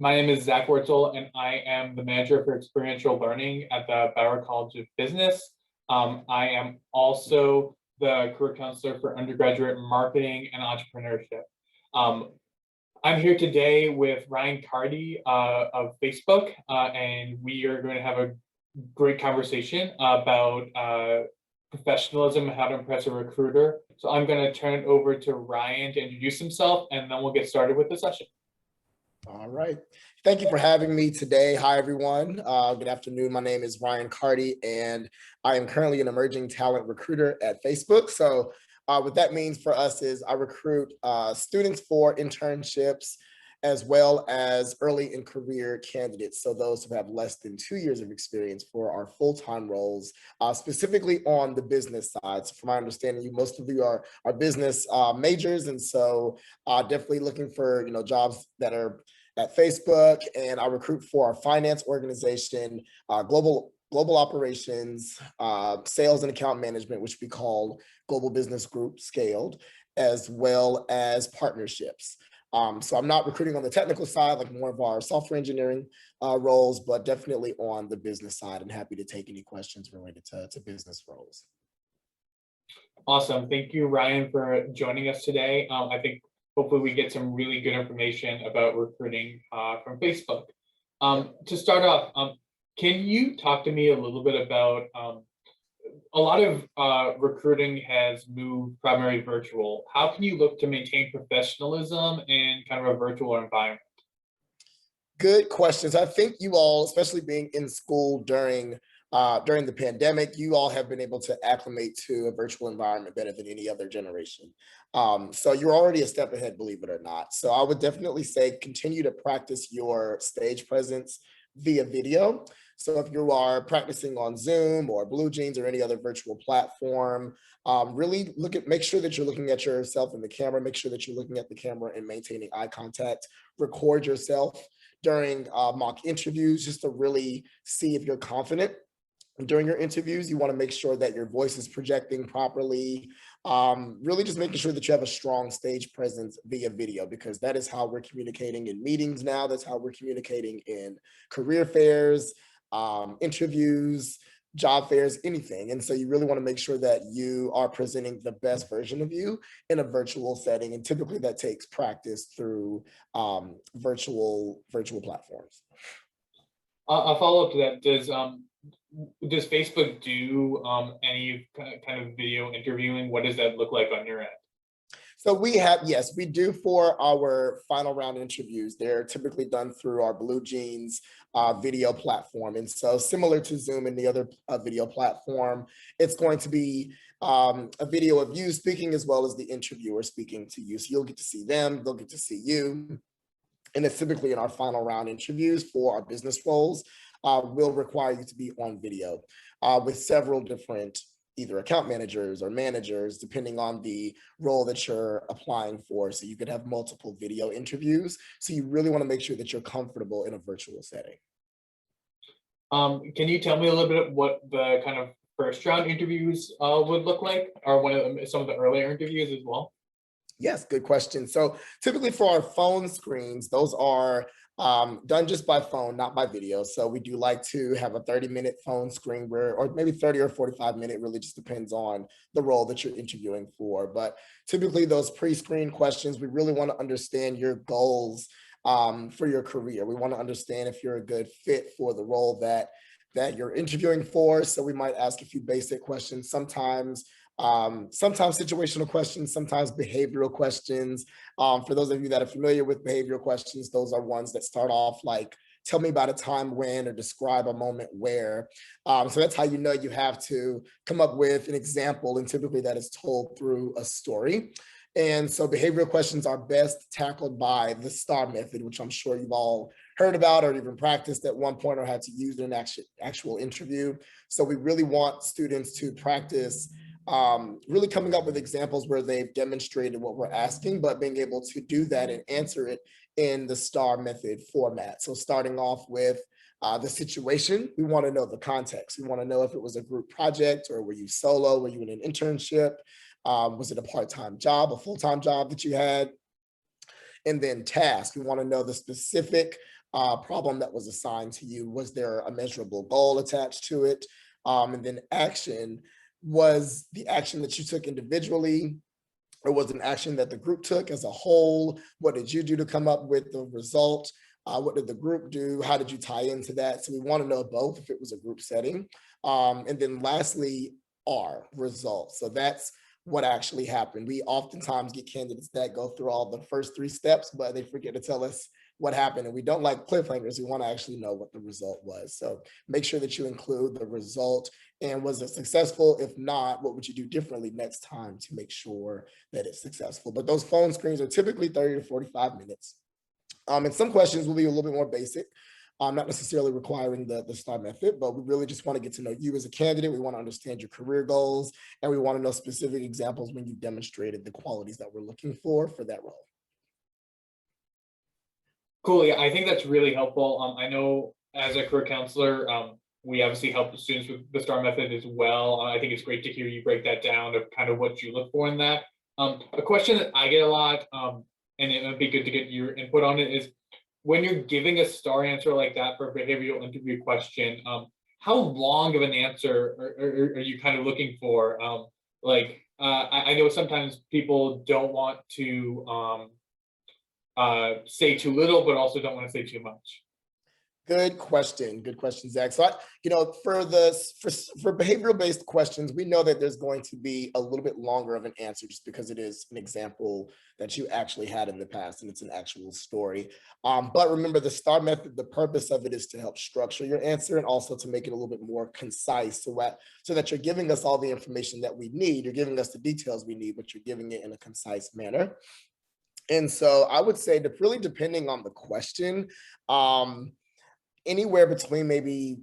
My name is Zach Wurtzel, and I am the manager for experiential learning at the Bauer College of Business. I am also the career counselor for undergraduate marketing and entrepreneurship. Um, I'm here today with Ryan Carty of Facebook, and we are going to have a great conversation about professionalism and how to impress a recruiter. So I'm going to turn it over to Ryan to introduce himself, and then we'll get started with the session. All right. Thank you for having me today. Hi, everyone. Good afternoon. My name is Ryan Carty, and I am currently an emerging talent recruiter at Facebook. So what that means for us is I recruit students for internships as well as early in career candidates. So those who have less than 2 years of experience for our full-time roles, specifically on the business side. So from my understanding, most of you are business majors. And so definitely looking for jobs that are at Facebook, and I recruit for our finance organization, global operations, sales and account management, which we call Global Business Group Scaled, as well as partnerships. So I'm not recruiting on the technical side, like more of our software engineering roles, but definitely on the business side, and happy to take any questions related to business roles. Awesome. Thank you, Ryan, for joining us today. I think hopefully we get some really good information about recruiting from Facebook. To start off, can you talk to me a little bit about a lot of recruiting has moved primarily virtual. How can you look to maintain professionalism in kind of a virtual environment? Good questions. I think you all, especially being in school during the pandemic, you all have been able to acclimate to a virtual environment better than any other generation. So you're already a step ahead, believe it or not. So I would definitely say continue to practice your stage presence via video. So if you are practicing on Zoom or Blue Jeans or any other virtual platform, really make sure that you're looking at yourself in the camera, make sure that you're looking at the camera and maintaining eye contact, record yourself during mock interviews just to really see if you're confident. During your interviews, you want to make sure that your voice is projecting properly, really just making sure that you have a strong stage presence via video, because that is how we're communicating in meetings now. That's how we're communicating in career fairs, interviews, job fairs, anything. And so you really want to make sure that you are presenting the best version of you in a virtual setting. And typically that takes practice through virtual platforms. I'll follow up to that. Does Facebook do any kind of video interviewing? What does that look like on your end? So yes, we do for our final round interviews. They're typically done through our Blue Jeans video platform. And so similar to Zoom and the other video platform, it's going to be a video of you speaking as well as the interviewer speaking to you. So you'll get to see them, they'll get to see you. And it's typically in our final round interviews for our business roles, will require you to be on video with several different either account managers or managers, depending on the role that you're applying for. So you could have multiple video interviews. So you really want to make sure that you're comfortable in a virtual setting. Can you tell me a little bit what the kind of first round interviews would look like, or some of the earlier interviews as well? Yes, good question. So typically for our phone screens, those are done just by phone, not by video. So we do like to have a 30-minute phone screen or maybe 30 or 45-minute, really just depends on the role that you're interviewing for. But typically those pre-screen questions, we really want to understand your goals for your career. We want to understand if you're a good fit for the role that you're interviewing for. So we might ask a few basic questions, sometimes situational questions, sometimes behavioral questions. For those of you that are familiar with behavioral questions, those are ones that start off like, tell me about a time when, or describe a moment where. So that's how you know you have to come up with an example, and typically that is told through a story. And so behavioral questions are best tackled by the STAR method, which I'm sure you've all heard about or even practiced at one point or had to use in an actual interview. So we really want students to practice really coming up with examples where they've demonstrated what we're asking, but being able to do that and answer it in the STAR method format. So starting off with the situation, we want to know the context. We want to know if it was a group project, or were you solo, were you in an internship? Was it a part-time job, a full-time job that you had? And then task, we want to know the specific problem that was assigned to you. Was there a measurable goal attached to it? And then action, was the action that you took individually, or was it an action that the group took as a whole? What did you do to come up with the result? What did the group do? How did you tie into that? So we want to know both if it was a group setting. And then lastly, R, results. So that's what actually happened. We oftentimes get candidates that go through all the first 3 steps, but they forget to tell us what happened. And we don't like cliffhangers. We want to actually know what the result was. So make sure that you include the result, and was it successful? If not, what would you do differently next time to make sure that it's successful? But those phone screens are typically 30 to 45 minutes. And some questions will be a little bit more basic, not necessarily requiring the STAR method, but we really just want to get to know you as a candidate. We want to understand your career goals, and we want to know specific examples when you demonstrated the qualities that we're looking for that role. Cool. Yeah, I think that's really helpful. I know as a career counselor, we obviously help the students with the STAR method as well. I think it's great to hear you break that down of kind of what you look for in that. A question that I get a lot, and it would be good to get your input on it, is when you're giving a STAR answer like that for a behavioral interview question, how long of an answer are you kind of looking for? I know sometimes people don't want to say too little, but also don't want to say too much. Good question, Zach. So, for behavioral-based questions, we know that there's going to be a little bit longer of an answer just because it is an example that you actually had in the past and it's an actual story. But remember, the STAR method, the purpose of it is to help structure your answer and also to make it a little bit more concise so that you're giving us all the information that we need. You're giving us the details we need, but you're giving it in a concise manner. And so I would say that really depending on the question, anywhere between maybe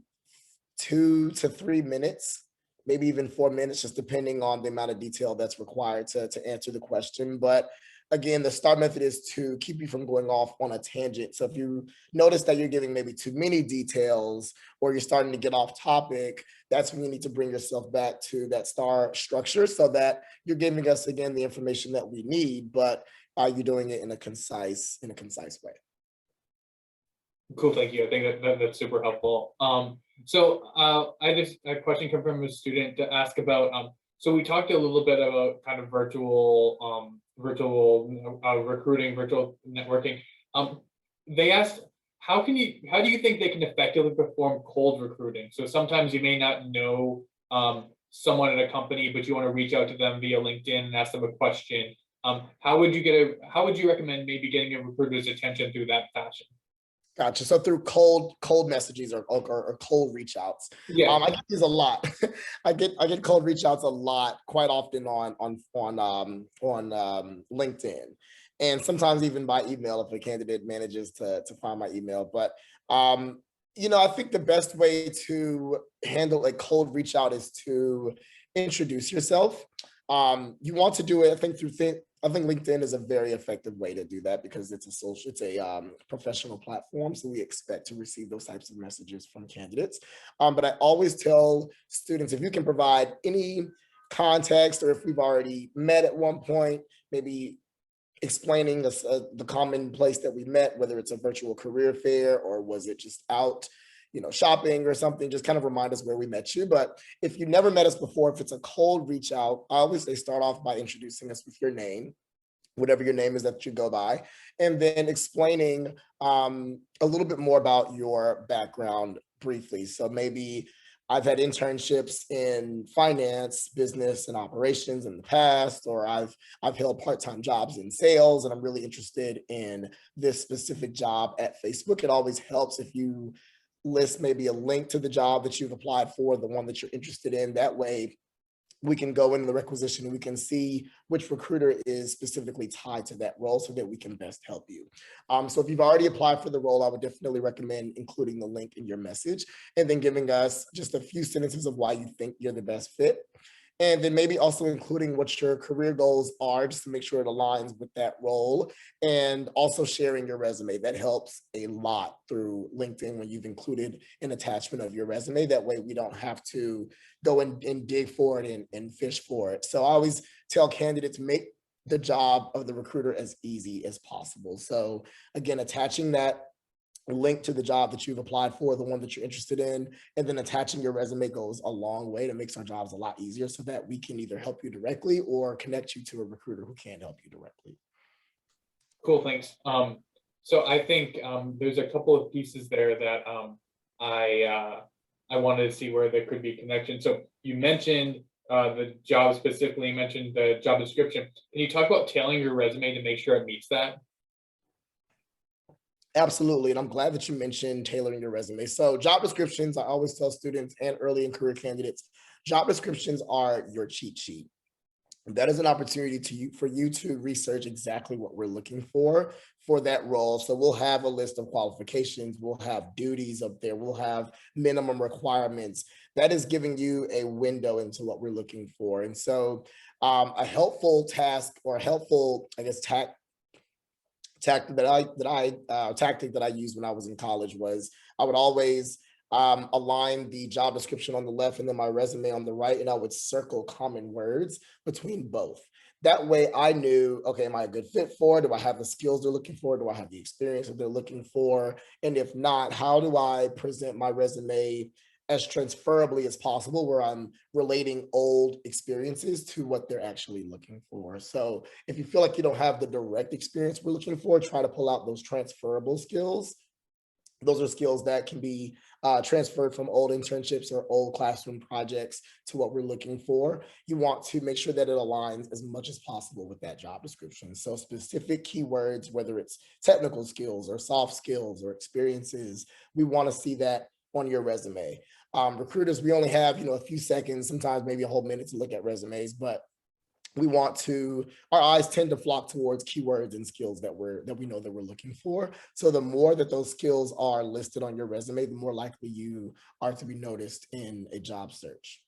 2 to 3 minutes, maybe even 4 minutes, just depending on the amount of detail that's required to answer the question. But again, the STAR method is to keep you from going off on a tangent. So if you notice that you're giving maybe too many details or you're starting to get off topic, that's when you need to bring yourself back to that STAR structure so that you're giving us, again, the information that we need, but you're doing it in a concise way. Cool, thank you. I think that's super helpful. I just a question come from a student to ask about. So we talked a little bit about kind of virtual recruiting, virtual networking. They asked, how do you think they can effectively perform cold recruiting? So sometimes you may not know someone at a company, but you want to reach out to them via LinkedIn and ask them a question. How would you recommend maybe getting a recruiter's attention through that fashion? Gotcha. So through cold messages or cold reach outs. Yeah. I get these a lot. I get cold reach outs a lot, quite often on LinkedIn, and sometimes even by email if a candidate manages to find my email. But I think the best way to handle a cold reach out is to introduce yourself. You want to do it, I think LinkedIn is a very effective way to do that because it's a professional platform. So we expect to receive those types of messages from candidates. But I always tell students, if you can provide any context, or if we've already met at one point, maybe explaining the common place that we met, whether it's a virtual career fair or was it just out shopping or something, just kind of remind us where we met you. But if you never met us before, if it's a cold reach out, I always say start off by introducing us with your name, whatever your name is that you go by, and then explaining a little bit more about your background briefly. So maybe I've had internships in finance, business, and operations in the past, or I've held part-time jobs in sales, and I'm really interested in this specific job at Facebook. It always helps if you list maybe a link to the job that you've applied for, the one that you're interested in. That way we can go into the requisition and we can see which recruiter is specifically tied to that role so that we can best help you. So if you've already applied for the role, I would definitely recommend including the link in your message and then giving us just a few sentences of why you think you're the best fit. And then maybe also including what your career goals are, just to make sure it aligns with that role, and also sharing your resume. That helps a lot through LinkedIn when you've included an attachment of your resume. That way we don't have to go and dig for it and fish for it. So I always tell candidates, make the job of the recruiter as easy as possible. So again, attaching that link to the job that you've applied for, the one that you're interested in, and then attaching your resume goes a long way to make our jobs a lot easier so that we can either help you directly or connect you to a recruiter who can help you directly. Cool, thanks. So I think there's a couple of pieces there that I wanted to see where there could be a connection. So you mentioned the job specifically, you mentioned the job description. Can you talk about tailoring your resume to make sure it meets that? Absolutely. And I'm glad that you mentioned tailoring your resume. So job descriptions, I always tell students and early in career candidates, job descriptions are your cheat sheet. That is an opportunity for you to research exactly what we're looking for that role. So we'll have a list of qualifications, we'll have duties up there, we'll have minimum requirements. That is giving you a window into what we're looking for. And so a helpful task or a helpful, I guess, tactic that I used when I was in college was I would always align the job description on the left and then my resume on the right, and I would circle common words between both. That way I knew, okay, am I a good fit for it? Do I have the skills they're looking for? Do I have the experience that they're looking for? And if not, how do I present my resume as transferably as possible, where I'm relating old experiences to what they're actually looking for. So if you feel like you don't have the direct experience we're looking for, try to pull out those transferable skills. Those are skills that can be transferred from old internships or old classroom projects to what we're looking for. You want to make sure that it aligns as much as possible with that job description. So specific keywords, whether it's technical skills or soft skills or experiences, we want to see that on your resume. Recruiters, we only have, a few seconds, sometimes maybe a whole minute to look at resumes, but our eyes tend to flock towards keywords and skills that we know that we're looking for. So the more that those skills are listed on your resume, the more likely you are to be noticed in a job search.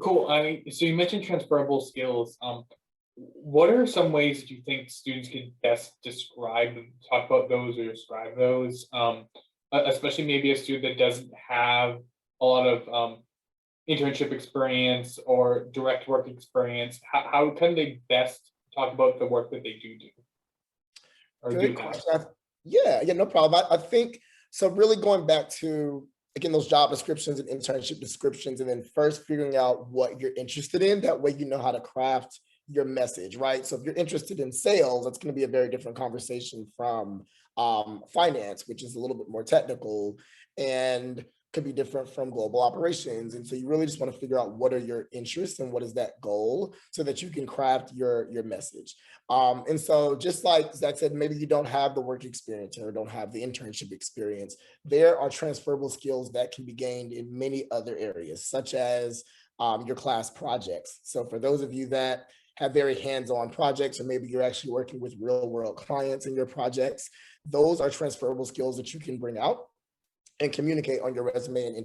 Cool. So you mentioned transferable skills. What are some ways that you think students can best talk about those or describe those? Especially maybe a student that doesn't have a lot of internship experience or direct work experience. How can they best talk about the work that they do? Good question. Yeah, no problem. I think, so really going back to, again, those job descriptions and internship descriptions, and then first figuring out what you're interested in. That way you know how to craft your message, right? So if you're interested in sales, that's going to be a very different conversation from finance, which is a little bit more technical and could be different from global operations. And so you really just want to figure out what are your interests and what is that goal so that you can craft your message. And so just like Zach said, maybe you don't have the work experience or don't have the internship experience. There are transferable skills that can be gained in many other areas, such as your class projects. So for those of you that have very hands-on projects, or maybe you're actually working with real-world clients in your projects, those are transferable skills that you can bring out and communicate on your resume and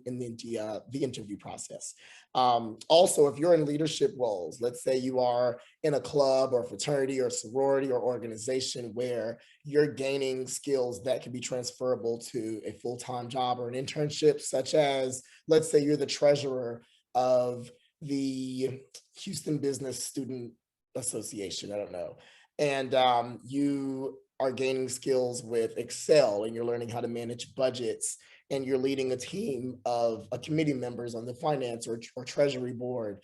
in the interview process. Also, if you're in leadership roles, let's say you are in a club or fraternity or sorority or organization where you're gaining skills that can be transferable to a full-time job or an internship, such as, let's say you're the treasurer of the Houston Business Student Association, I don't know, and you are gaining skills with Excel and you're learning how to manage budgets and you're leading a team of committee members on the finance or treasury board.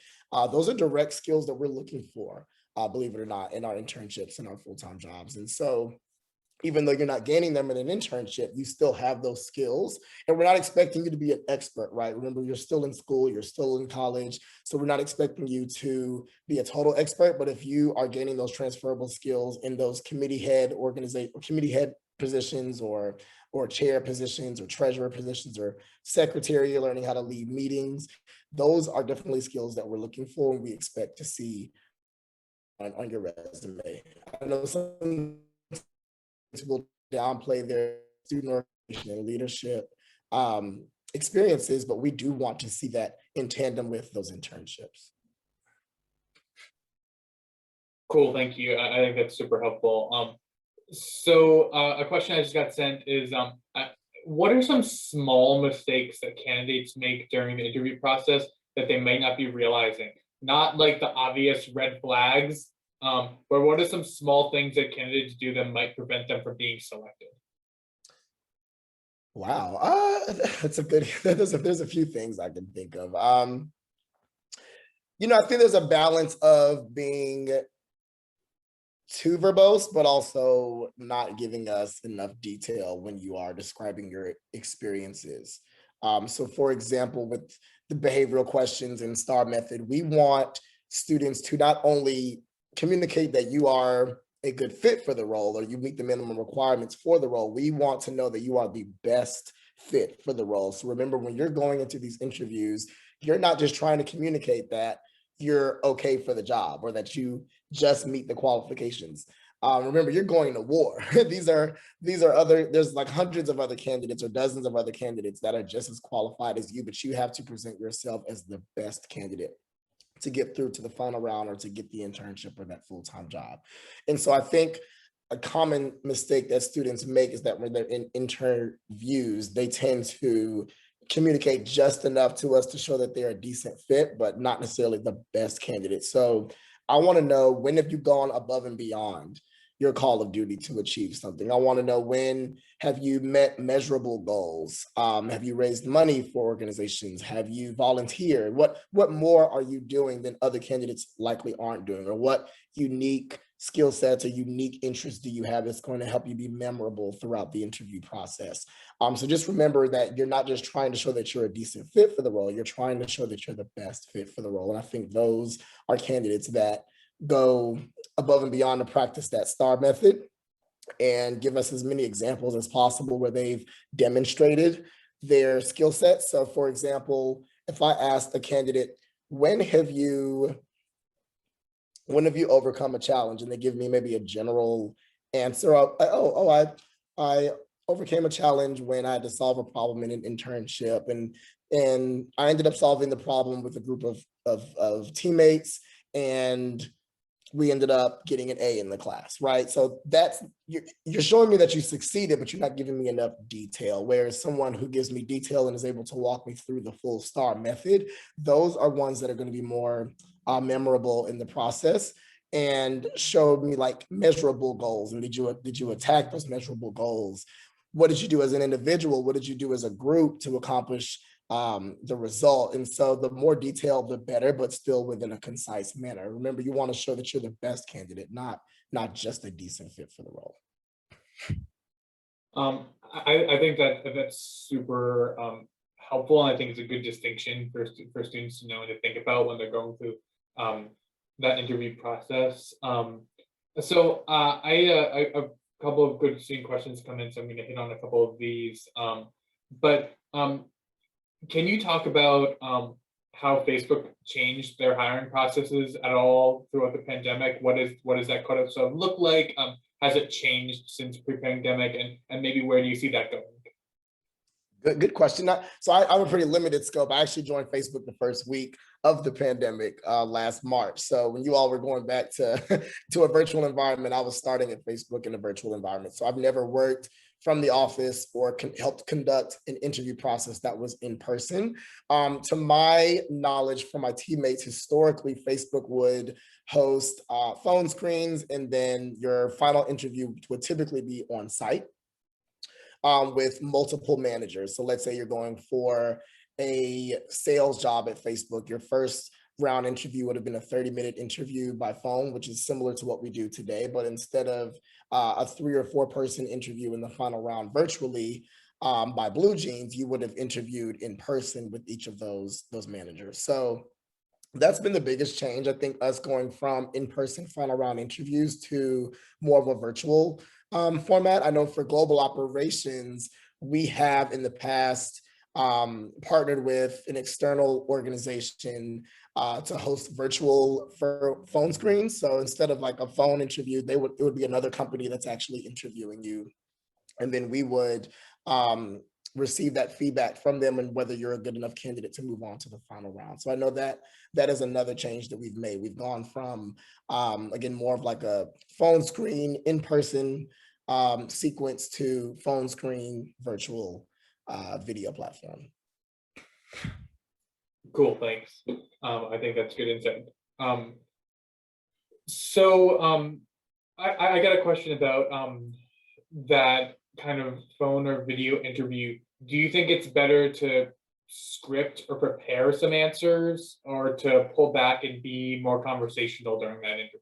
Those are direct skills that we're looking for, believe it or not, in our internships and our full-time jobs. And so even though you're not gaining them in an internship, you still have those skills. And we're not expecting you to be an expert, right? Remember, you're still in school, you're still in college. So we're not expecting you to be a total expert, but if you are gaining those transferable skills in those committee head positions or chair positions or treasurer positions or secretary, you're learning how to lead meetings, those are definitely skills that we're looking for and we expect to see on your resume. I know some will downplay their student organization and leadership experiences, but we do want to see that in tandem with those internships. Cool, thank you. I think that's super helpful. So a question I just got sent is, what are some small mistakes that candidates make during the interview process that they might not be realizing? not like the obvious red flags, but what are some small things that candidates do that might prevent them from being selected? Wow, that's a good. There's a few things I can think of. I think there's a balance of being too verbose, but also not giving us enough detail when you are describing your experiences. So for example, with the behavioral questions and STAR method, we want students to not only communicate that you are a good fit for the role or you meet the minimum requirements for the role, we want to know that you are the best fit for the role. So remember, when you're going into these interviews, you're not just trying to communicate that you're okay for the job or that you just meet the qualifications. Remember, you're going to war. these are other, there's like hundreds of other candidates or dozens of other candidates that are just as qualified as you, but you have to present yourself as the best candidate to get through to the final round or to get the internship or that full-time job. And so I think a common mistake that students make is that when they're in interviews, they tend to communicate just enough to us to show that they're a decent fit, but not necessarily the best candidate. So I want to know, when have you gone above and beyond your call of duty to achieve something? I want to know, when have you met measurable goals? Have you raised money for organizations? Have you volunteered? What more are you doing than other candidates likely aren't doing? Or what unique skill sets or unique interests do you have that's going to help you be memorable throughout the interview process? So just remember that you're not just trying to show that you're a decent fit for the role, you're trying to show that you're the best fit for the role. And I think those are candidates that go above and beyond to practice that STAR method and give us as many examples as possible where they've demonstrated their skill sets. So for example, if I asked a candidate, when have you overcome a challenge, and they give me maybe a general answer, I overcame a challenge when I had to solve a problem in an internship, and I ended up solving the problem with a group of teammates, and we ended up getting an A in the class, right? So that's, you're showing me that you succeeded, but you're not giving me enough detail. Whereas someone who gives me detail and is able to walk me through the full STAR method, those are ones that are going to be more memorable in the process and show me like measurable goals. And did you attack those measurable goals? What did you do as an individual? What did you do as a group to accomplish the result? And so the more detailed, the better, but still within a concise manner. Remember, you want to show that you're the best candidate, not just a decent fit for the role. I think that that's super helpful, and I think it's a good distinction for students to know and to think about when they're going through that interview process. A couple of good student questions come in, so I'm going to hit on a couple of these. Can you talk about how Facebook changed their hiring processes at all throughout the pandemic? What does that kind of stuff look like? Has it changed since pre-pandemic, and maybe where do you see that going? Good question. So I have a pretty limited scope. I actually joined Facebook the first week of the pandemic last March. So when you all were going back to to a virtual environment, I was starting at Facebook in a virtual environment. So I've never worked from the office or helped conduct an interview process that was in person. To my knowledge, from my teammates, historically, Facebook would host phone screens, and then your final interview would typically be on site with multiple managers. So let's say you're going for a sales job at Facebook. Your first round interview would have been a 30-minute interview by phone, which is similar to what we do today. But instead of a 3 or 4 person interview in the final round virtually by Blue Jeans, you would have interviewed in person with each of those managers. So that's been the biggest change. I think us going from in-person final round interviews to more of a virtual format. I know for global operations, we have in the past partnered with an external organization to host virtual phone screens. So instead of like a phone interview, it would be another company that's actually interviewing you. And then we would receive that feedback from them and whether you're a good enough candidate to move on to the final round. So I know that that is another change that we've made. We've gone from, again, more of like a phone screen, in-person sequence to phone screen, virtual video platform. Cool, thanks. I think that's good insight. So I got a question about that kind of phone or video interview. Do you think it's better to script or prepare some answers, or to pull back and be more conversational during that interview?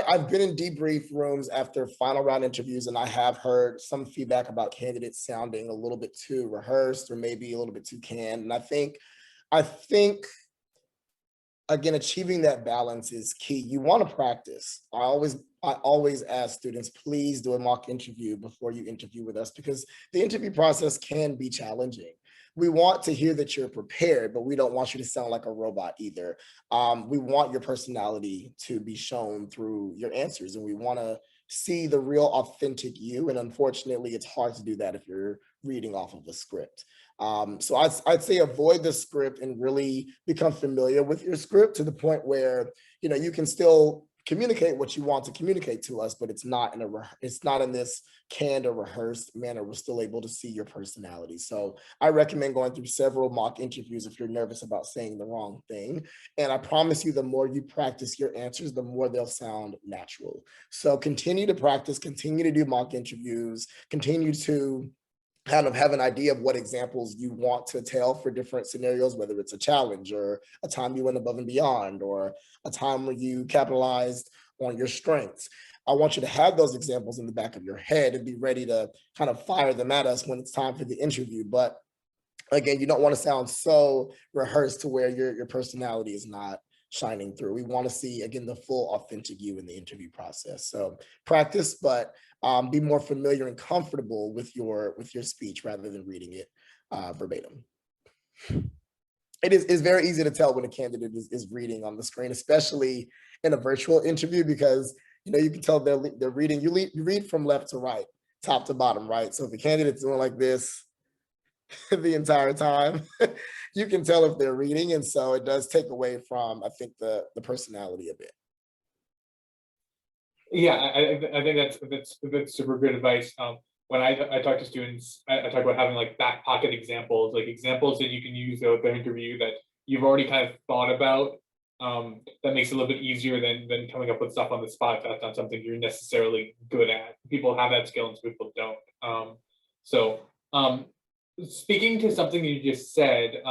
I've been in debrief rooms after final round interviews, and I have heard some feedback about candidates sounding a little bit too rehearsed or maybe a little bit too canned. And I think again, achieving that balance is key. You want to practice. I always ask students, please do a mock interview before you interview with us, because the interview process can be challenging. We want to hear that you're prepared, but we don't want you to sound like a robot either. We want your personality to be shown through your answers, and we want to see the real authentic you. And unfortunately, it's hard to do that if you're reading off of a script. So I'd say avoid the script and really become familiar with your script to the point where you can still communicate what you want to communicate to us, but it's not in this canned or rehearsed manner. We're still able to see your personality. So I recommend going through several mock interviews if you're nervous about saying the wrong thing. And I promise you, the more you practice your answers, the more they'll sound natural. So continue to practice, continue to do mock interviews, continue to kind of have an idea of what examples you want to tell for different scenarios, whether it's a challenge or a time you went above and beyond or a time where you capitalized on your strengths. I want you to have those examples in the back of your head and be ready to kind of fire them at us when it's time for the interview. But again, you don't want to sound so rehearsed to where your personality is not shining through. We want to see, again, the full authentic you in the interview process. So practice, but be more familiar and comfortable with your speech rather than reading it verbatim. It's very easy to tell when a candidate is reading on the screen, especially in a virtual interview, because you can tell they're reading. You read from left to right, top to bottom, right? So if the candidate's doing like this the entire time, you can tell if they're reading, and so it does take away from, I think, the personality a bit. Yeah, I think that's super good advice. When I talk to students, I talk about having like back pocket examples, like examples that you can use throughout the interview that you've already kind of thought about. That makes it a little bit easier than coming up with stuff on the spot. If that's not something you're necessarily good at. People have that skill and some people don't. So speaking to something you just said,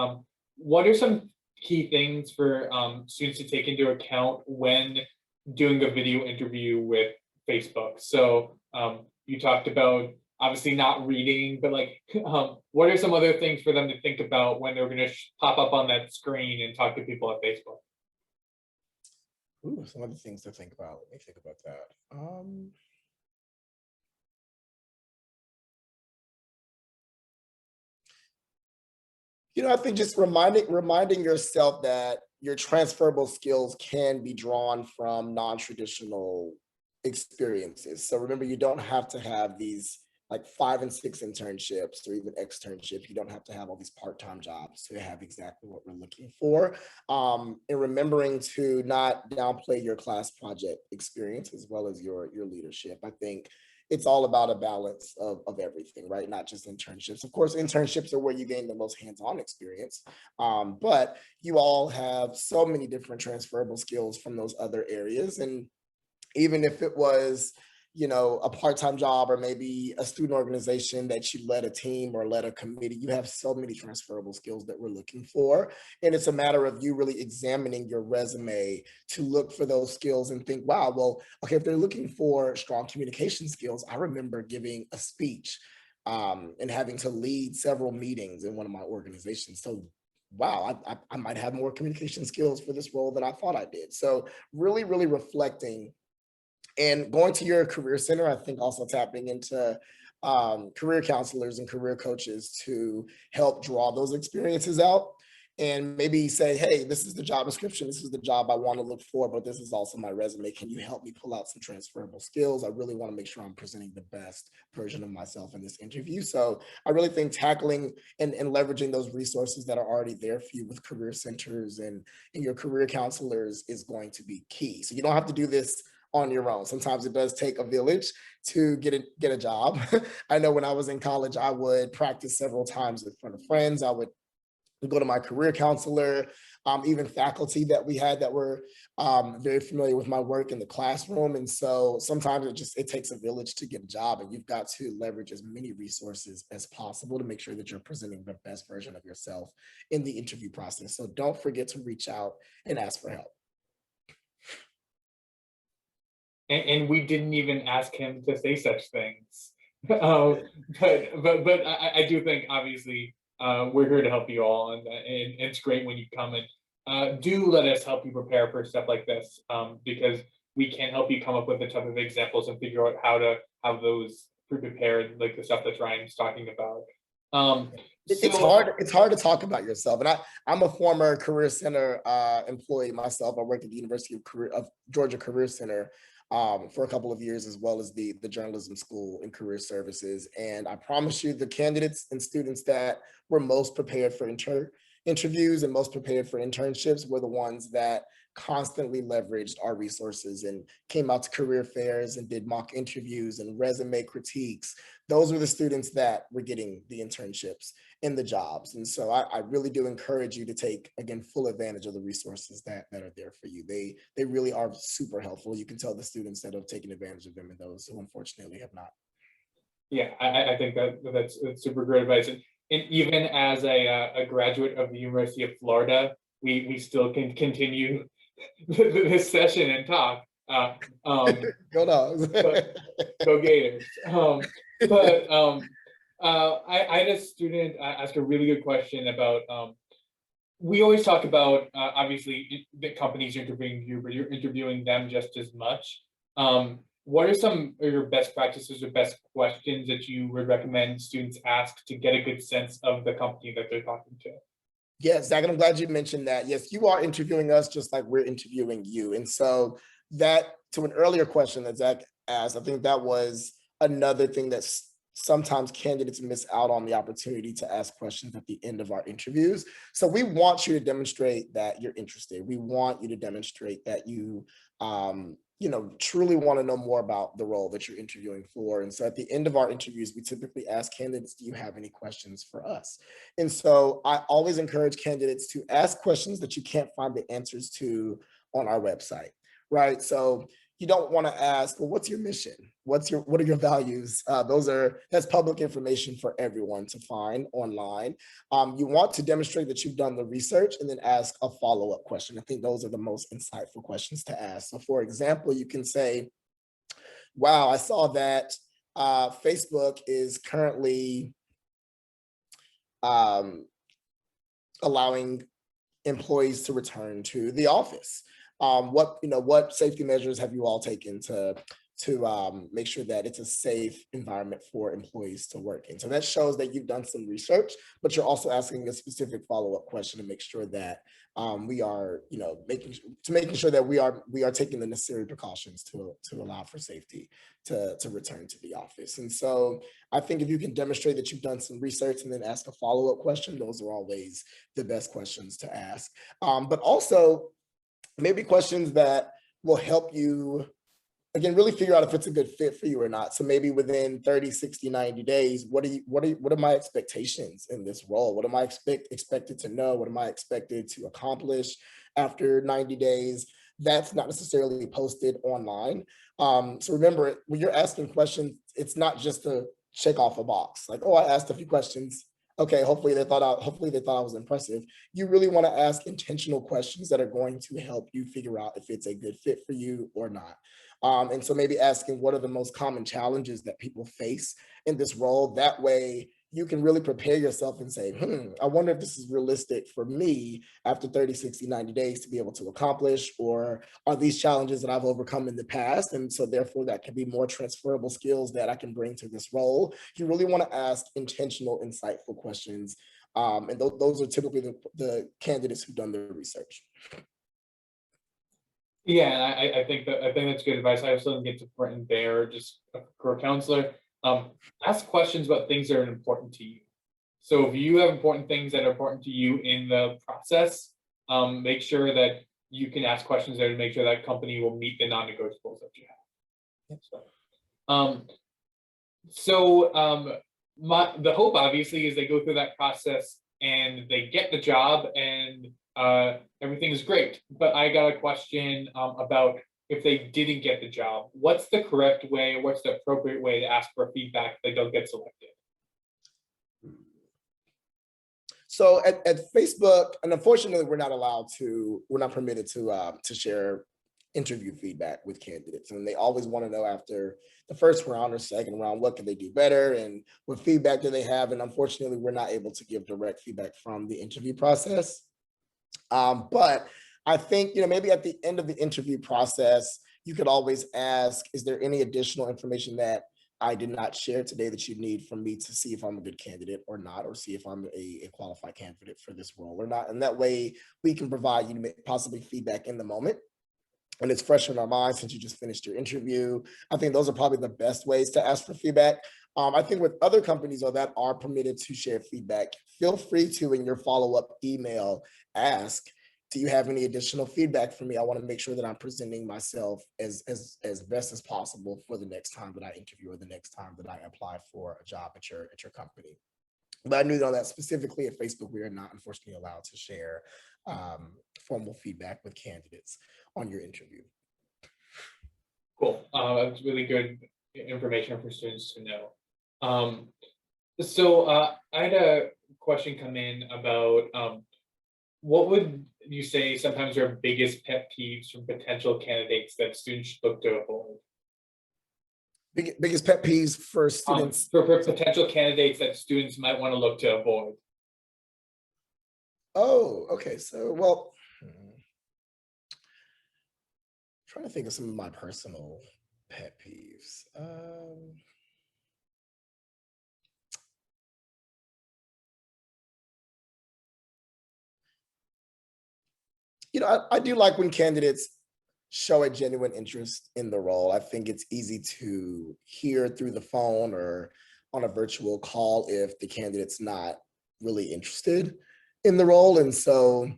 what are some key things for students to take into account when doing a video interview with Facebook? So you talked about obviously not reading, but like, what are some other things for them to think about when they're going to pop up on that screen and talk to people at Facebook? Ooh, some other things to think about. Let me think about that. I think just reminding yourself that your transferable skills can be drawn from non-traditional experiences. So remember, you don't have to have these like 5 and 6 internships or even externships. You don't have to have all these part-time jobs to have exactly what we're looking for. And remembering to not downplay your class project experience as well as your leadership. I think it's all about a balance of everything, right? Not just internships. Of course, internships are where you gain the most hands-on experience, but you all have so many different transferable skills from those other areas. And even if it was, a part-time job or maybe a student organization that you led a team or led a committee, you have so many transferable skills that we're looking for. And it's a matter of you really examining your resume to look for those skills and think, wow, well, okay, if they're looking for strong communication skills, I remember giving a speech and having to lead several meetings in one of my organizations. So wow, I might have more communication skills for this role than I thought I did. So really, really reflecting and going to your career center. I think also tapping into career counselors and career coaches to help draw those experiences out and maybe say, hey, this is the job description. This is the job I want to look for, but this is also my resume. Can you help me pull out some transferable skills? I really want to make sure I'm presenting the best version of myself in this interview. So I really think tackling and leveraging those resources that are already there for you with career centers and your career counselors is going to be key. So you don't have to do this on your own. Sometimes it does take a village to get a job. I know when I was in college, I would practice several times in front of friends. I would go to my career counselor, even faculty that we had that were very familiar with my work in the classroom. And so sometimes it takes a village to get a job, and you've got to leverage as many resources as possible to make sure that you're presenting the best version of yourself in the interview process. So don't forget to reach out and ask for help. And we didn't even ask him to say such things. But I do think obviously we're here to help you all, and it's great when you come and do let us help you prepare for stuff like this, because we can help you come up with the type of examples and figure out how to have those pre-prepared, like the stuff that Ryan's talking about. It's hard to talk about yourself. And I'm a former Career Center employee myself. I worked at the University of Georgia Career Center for a couple of years, as well as the journalism school and career services. And I promise you, the candidates and students that were most prepared for interviews and most prepared for internships were the ones that constantly leveraged our resources and came out to career fairs and did mock interviews and resume critiques. Those were the students that were getting the internships and the jobs. And so I really do encourage you to take, again, full advantage of the resources that are there for you. They really are super helpful. You can tell the students that have taken advantage of them and those who unfortunately have not. Yeah, I think that's super great advice. And even as a graduate of the University of Florida, we still can continue this session and talk. Go Dogs. Go Gators. I had a student ask a really good question about, we always talk about, obviously, the companies you're interviewing you, but you're interviewing them just as much. What are some of your best practices or best questions that you would recommend students ask to get a good sense of the company that they're talking to? Yes, Zach, and I'm glad you mentioned that. Yes, you are interviewing us just like we're interviewing you. And so that, to an earlier question that Zach asked, I think that was another thing that sometimes candidates miss out on, the opportunity to ask questions at the end of our interviews. So we want you to demonstrate that you're interested. We want you to demonstrate that you truly want to know more about the role that you're interviewing for. And so at the end of our interviews, we typically ask candidates, do you have any questions for us? And so I always encourage candidates to ask questions that you can't find the answers to on our website, right? So you don't want to ask, well, what's your mission? What are your values? That's public information for everyone to find online. You want to demonstrate that you've done the research and then ask a follow-up question. I think those are the most insightful questions to ask. So for example, you can say, wow, I saw that Facebook is currently allowing employees to return to the office. What safety measures have you all taken to make sure that it's a safe environment for employees to work in? So that shows that you've done some research, but you're also asking a specific follow-up question to make sure that we are, making sure that we are taking the necessary precautions to allow for safety to return to the office. And so I think if you can demonstrate that you've done some research and then ask a follow-up question, those are always the best questions to ask. But also, maybe questions that will help you, again, really figure out if it's a good fit for you or not. So maybe within 30, 60, 90 days, what are my expectations in this role? What am I expected to know? What am I expected to accomplish after 90 days? That's not necessarily posted online. So remember, when you're asking questions, it's not just to check off a box. Like, oh, I asked a few questions. Okay, hopefully they thought I was impressive. You really want to ask intentional questions that are going to help you figure out if it's a good fit for you or not. And so maybe asking, what are the most common challenges that people face in this role? That way you can really prepare yourself and say, I wonder if this is realistic for me after 30, 60, 90 days to be able to accomplish, or are these challenges that I've overcome in the past? And so therefore that can be more transferable skills that I can bring to this role. You really want to ask intentional, insightful questions. And those are typically the candidates who've done their research. Yeah, and I think that's good advice. I also think it's important there, just a career counselor, ask questions about things that are important to you. So if you have important things that are important to you in the process, make sure that you can ask questions there to make sure that company will meet the non-negotiables that you have. The hope obviously is they go through that process and they get the job and everything is great. But I got a question about if they didn't get the job, what's the correct way, what's the appropriate way to ask for feedback if they don't get selected? So at Facebook, and unfortunately, we're not permitted to share interview feedback with candidates. And they always want to know after the first round or second round, what can they do better and what feedback do they have? And unfortunately, we're not able to give direct feedback from the interview process. But I think, maybe at the end of the interview process, you could always ask, is there any additional information that I did not share today that you need from me to see if I'm a good candidate or not, or see if I'm a qualified candidate for this role or not? And that way we can provide you possibly feedback in the moment. And it's fresh in our minds since you just finished your interview. I think those are probably the best ways to ask for feedback. I think with other companies that are permitted to share feedback, feel free to, in your follow-up email, ask, do you have any additional feedback for me? I want to make sure that I'm presenting myself as best as possible for the next time that I interview or the next time that I apply for a job at your company. But I knew that specifically at Facebook, we are not unfortunately allowed to share formal feedback with candidates on your interview. Cool. That's really good information for students to know. So I had a question come in about what would you say sometimes are biggest pet peeves from potential candidates that students should look to avoid? Biggest pet peeves for students? For potential candidates that students might want to look to avoid. Oh, okay. So, well, trying to think of some of my personal pet peeves. I do like when candidates show a genuine interest in the role. I think it's easy to hear through the phone or on a virtual call if the candidate's not really interested in the role. And so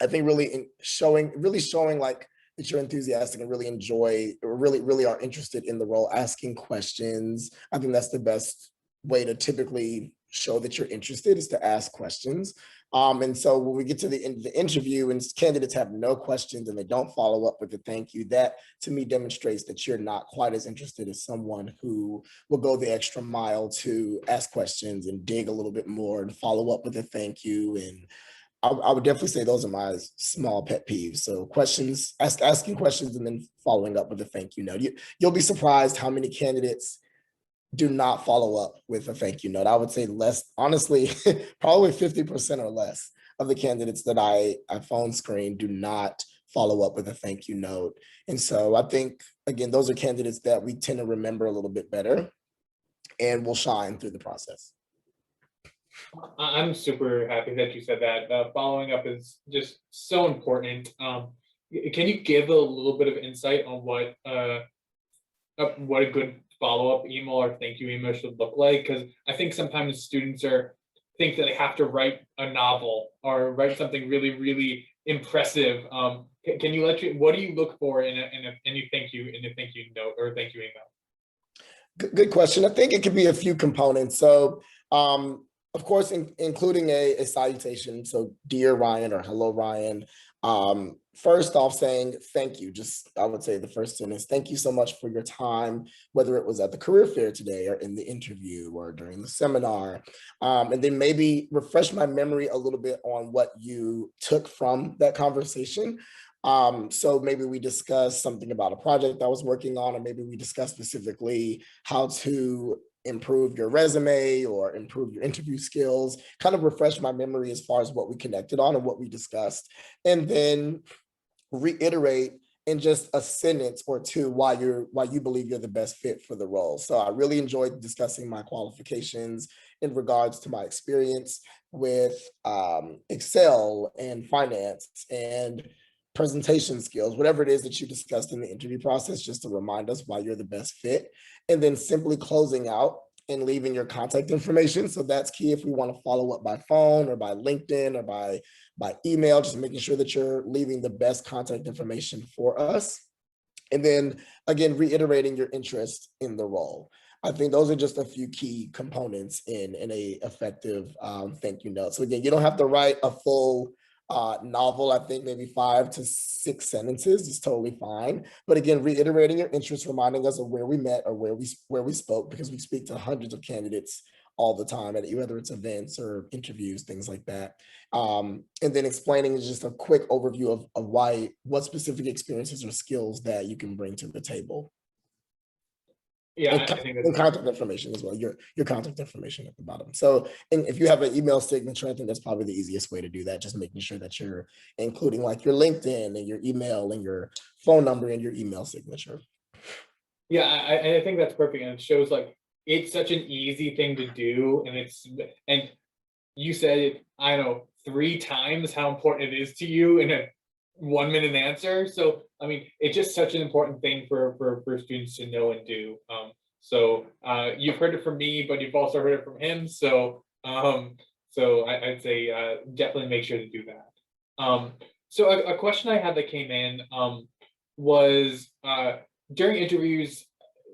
I think really showing like that you're enthusiastic and really enjoy, or really are interested in the role, asking questions. I think that's the best way to typically show that you're interested, is to ask questions. And so when we get to the end of the interview and candidates have no questions and they don't follow up with a thank you, that to me demonstrates that you're not quite as interested as someone who will go the extra mile to ask questions and dig a little bit more and follow up with a thank you. And I would definitely say those are my small pet peeves. So questions, asking questions and then following up with a thank you note. You'll be surprised how many candidates do not follow up with a thank you note. I would say less, honestly, probably 50% or less of the candidates that I phone screen do not follow up with a thank you note. And so I think, again, those are candidates that we tend to remember a little bit better and will shine through the process. I'm super happy that you said that. Following up is just so important. Can you give a little bit of insight on what a good follow-up email or thank you email should look like? Because I think sometimes students think that they have to write a novel or write something really, really impressive. Can you what do you look for in a thank you note or thank you email? Good question. I think it could be a few components. So of course, including a salutation. So dear Ryan or hello Ryan. First off, saying thank you. Just, I would say the first sentence, thank you so much for your time, whether it was at the career fair today or in the interview or during the seminar. And then maybe refresh my memory a little bit on what you took from that conversation. So maybe we discussed something about a project I was working on, or maybe we discussed specifically how to improve your resume or improve your interview skills, kind of refresh my memory as far as what we connected on and what we discussed. And then reiterate in just a sentence or two why you believe you're the best fit for the role. So I really enjoyed discussing my qualifications in regards to my experience with Excel and finance and presentation skills, whatever it is that you discussed in the interview process, just to remind us why you're the best fit. And then simply closing out and leaving your contact information. So that's key if we want to follow up by phone or by LinkedIn or by email, just making sure that you're leaving the best contact information for us. And then again, reiterating your interest in the role. I think those are just a few key components in a effective thank you note. So again, you don't have to write a full novel. I think maybe 5 to 6 sentences is totally fine. But again, reiterating your interest, reminding us of where we met or where we spoke, because we speak to hundreds of candidates all the time, at whether it's events or interviews, things like that. And then explaining just a quick overview of why, what specific experiences or skills that you can bring to the table. Yeah, And, I think and that's contact information as well, your contact information at the bottom. So, and if you have an email signature, I think that's probably the easiest way to do that, just making sure that you're including like your LinkedIn and your email and your phone number and your email signature. yeah, I think that's perfect, and it shows like it's such an easy thing to do, and you said it, I don't know, 3 times how important it is to you in a 1-minute answer. So I mean, it's just such an important thing for students to know and do. So you've heard it from me, but you've also heard it from him. So I'd say definitely make sure to do that. So a question I had that came in was during interviews,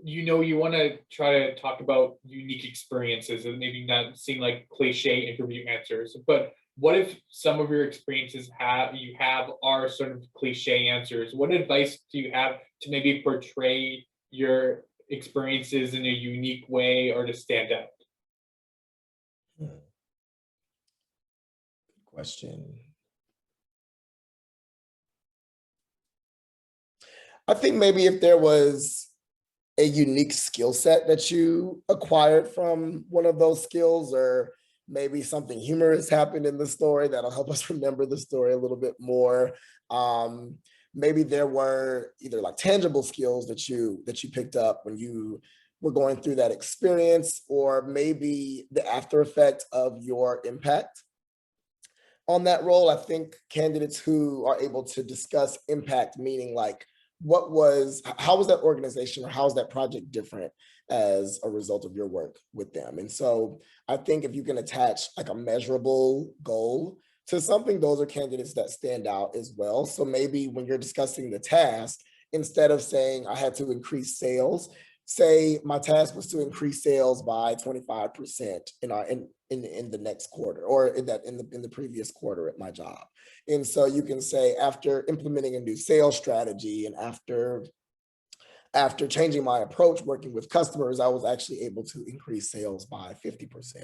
you want to try to talk about unique experiences and maybe not seem like cliche interview answers. But what if some of your experiences you have are sort of cliche answers? What advice do you have to maybe portray your experiences in a unique way or to stand out? Good question. I think maybe if there was a unique skill set that you acquired from one of those skills, or maybe something humorous happened in the story that'll help us remember the story a little bit more. Maybe there were either like tangible skills that you picked up when you were going through that experience, or maybe the after effect of your impact on that role. I think candidates who are able to discuss impact, meaning like how was that organization or how was that project different as a result of your work with them? And so I think if you can attach like a measurable goal to something, those are candidates that stand out as well. So maybe when you're discussing the task, instead of saying I had to increase sales, say my task was to increase sales by 25% in the next quarter, or in the previous quarter at my job. And so you can say, after implementing a new sales strategy and after changing my approach working with customers, I was actually able to increase sales by 50%,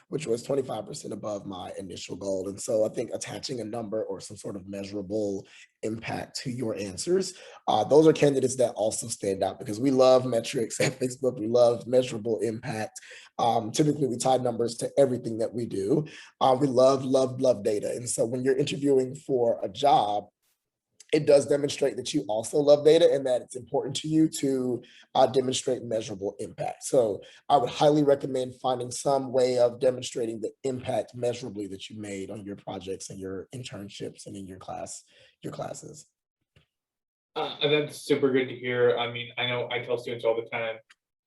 which was 25% above my initial goal. And so I think attaching a number or some sort of measurable impact to your answers, those are candidates that also stand out, because we love metrics at Facebook. We love measurable impact. Typically, we tie numbers to everything that we do. We love data. And so when you're interviewing for a job, it does demonstrate that you also love data and that it's important to you to demonstrate measurable impact. So I would highly recommend finding some way of demonstrating the impact measurably that you made on your projects and your internships and in your classes. That's super good to hear. I mean, I know I tell students all the time,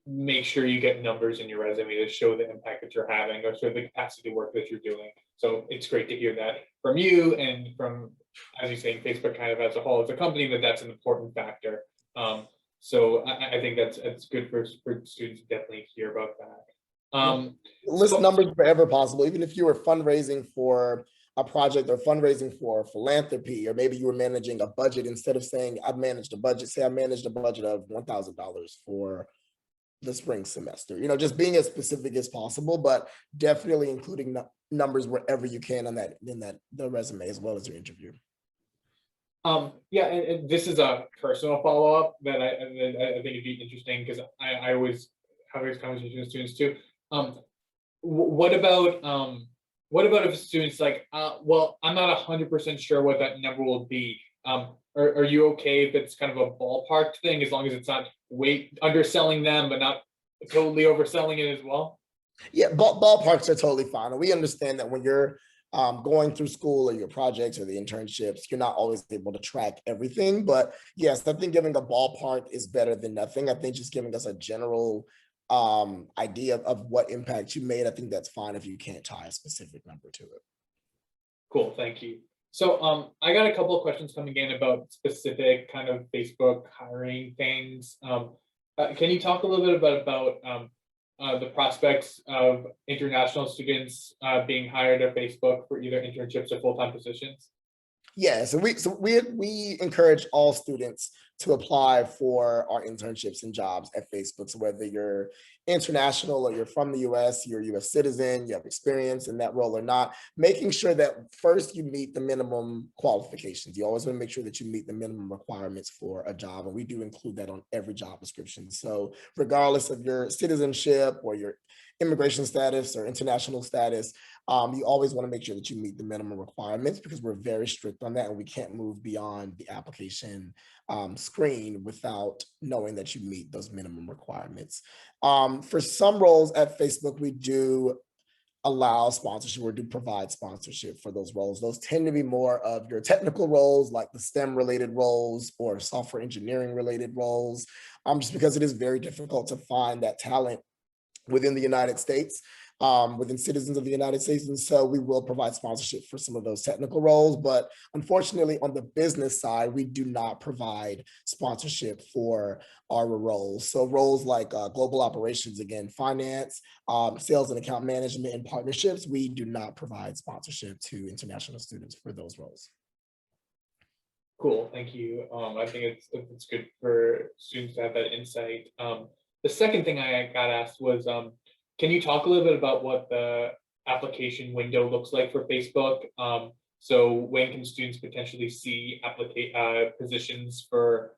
make sure you get numbers in your resume to show the impact that you're having or show the capacity work that you're doing. So it's great to hear that from you and from, as you say, Facebook kind of as a whole, as a company, that's an important factor. So I think that's good for students to definitely hear about that. List numbers wherever possible, even if you were fundraising for a project or fundraising for philanthropy, or maybe you were managing a budget. Instead of saying I managed a budget, say I managed a budget of $1,000 for the spring semester. Just being as specific as possible, but definitely including numbers wherever you can on the resume as well as your interview. Yeah, and this is a personal follow-up that I think it'd be interesting, because I always have these conversations with students too. What about if students like, well, I'm not 100% sure what that number will be. Are you okay if it's kind of a ballpark thing, as long as it's not underselling them, but not totally overselling it as well? Yeah, ballparks are totally fine. And we understand that when you're going through school or your projects or the internships, you're not always able to track everything. But yes, I think giving a ballpark is better than nothing. I think just giving us a general idea of what impact you made, I think that's fine if you can't tie a specific number to it. Cool, thank you. So I got a couple of questions coming in about specific kind of Facebook hiring things. Can you talk a little bit about the prospects of international students being hired at Facebook for either internships or full-time positions? Yeah, so we encourage all students to apply for our internships and jobs at Facebook. So whether you're international or you're from the US, you're a US citizen, you have experience in that role or not, making sure that first you meet the minimum qualifications. You always want to make sure that you meet the minimum requirements for a job. And we do include that on every job description. So regardless of your citizenship or your immigration status or international status, you always want to make sure that you meet the minimum requirements because we're very strict on that and we can't move beyond the application screen without knowing that you meet those minimum requirements. For some roles at Facebook, we do allow sponsorship or do provide sponsorship for those roles. Those tend to be more of your technical roles, like the STEM related roles or software engineering related roles, just because it is very difficult to find that talent within the United States, within citizens of the United States. And so we will provide sponsorship for some of those technical roles. But unfortunately, on the business side, we do not provide sponsorship for our roles. So roles like global operations, again, finance, sales and account management and partnerships, we do not provide sponsorship to international students for those roles. Cool, thank you. I think it's good for students to have that insight. The second thing I got asked was, can you talk a little bit about what the application window looks like for Facebook? So when can students potentially see positions for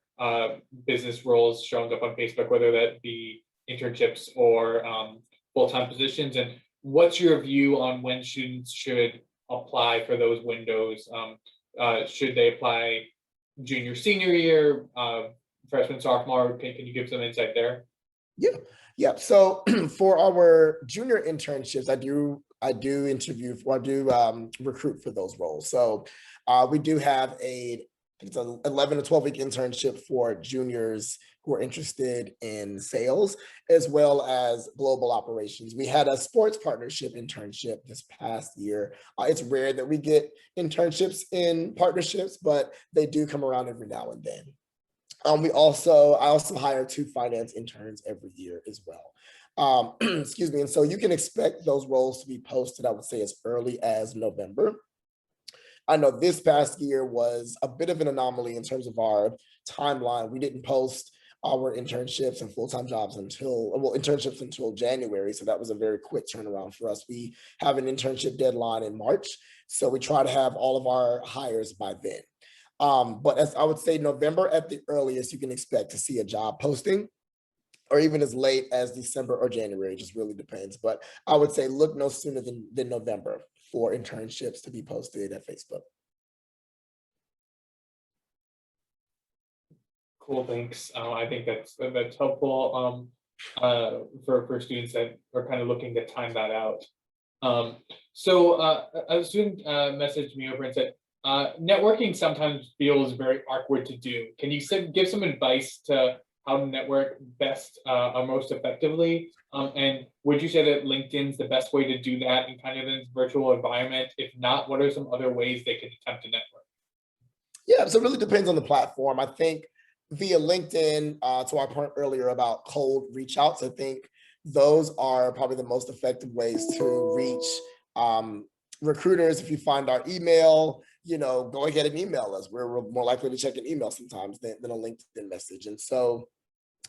business roles showing up on Facebook, whether that be internships or full-time positions? And what's your view on when students should apply for those windows? Should they apply junior, senior year, freshman, sophomore? Can you give some insight there? Yeah. So for our junior internships, I do recruit for those roles. So we do have it's an 11 to 12-week internship for juniors who are interested in sales as well as global operations. We had a sports partnership internship this past year. It's rare that we get internships in partnerships, but they do come around every now and then. I also hire 2 finance interns every year as well. Excuse me. And so you can expect those roles to be posted, I would say, as early as November. I know this past year was a bit of an anomaly in terms of our timeline. We didn't post our internships and full-time jobs internships until January. So that was a very quick turnaround for us. We have an internship deadline in March. So we try to have all of our hires by then. But as I would say, November at the earliest, you can expect to see a job posting, or even as late as December or January, it just really depends. But I would say look no sooner than November for internships to be posted at Facebook. Cool, thanks. I think that's helpful for students that are kind of looking to time that out. So a student messaged me over and said, networking sometimes feels very awkward to do. Can you give some advice to how to network best or most effectively? And would you say that LinkedIn's the best way to do that in kind of this virtual environment? If not, what are some other ways they can attempt to network? Yeah, so it really depends on the platform. I think via LinkedIn, to our point earlier about cold reach outs, I think those are probably the most effective ways to reach recruiters. If you find our email, go ahead and email us. We're more likely to check an email sometimes than a LinkedIn message. And so